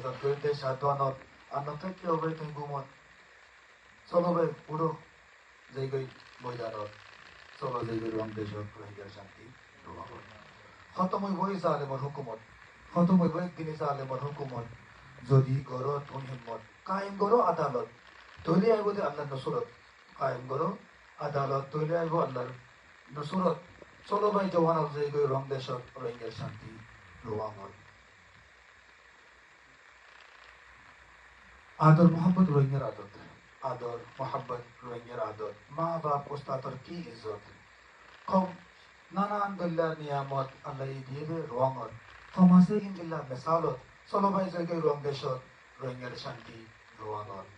আদত করতে সাধনত আন্নতাকে অবে তুই গুমত চলবে পুরো যেই ময়দানত চলো যেই রং দেশত রোহিঙ্গার শান্তি খতম হইব জালেমর হুকুমত খতম হইব একদিনে জালেমর হুকুমত যদি গড় তুন হিম্মত কায়েম করো আদালত তৈরি আইব যে আল্লাহর নসরত কায়েম করো আদালত তৈরি আইব আল্লাহর নসরত চলো ভাই জওয়ান যেই রং দেশত রোহিঙ্গার শান্তি রোয়ামত আদর মোহাম্মদ রোহিঙ্গার আদত আদর মোহাম্মদ রোহিঙ্গার আদত মা বাপ ওস্তাদর কি ইজ্জত কম নানান দল্লা নিয়ামত আল্লাহ দিয়ে রঙত কমাসে ইন্দিল্লা মেসালত চলো ভাই জয়গৈ রং দেশত রোহিঙ্গার শান্তি রোয়াঙত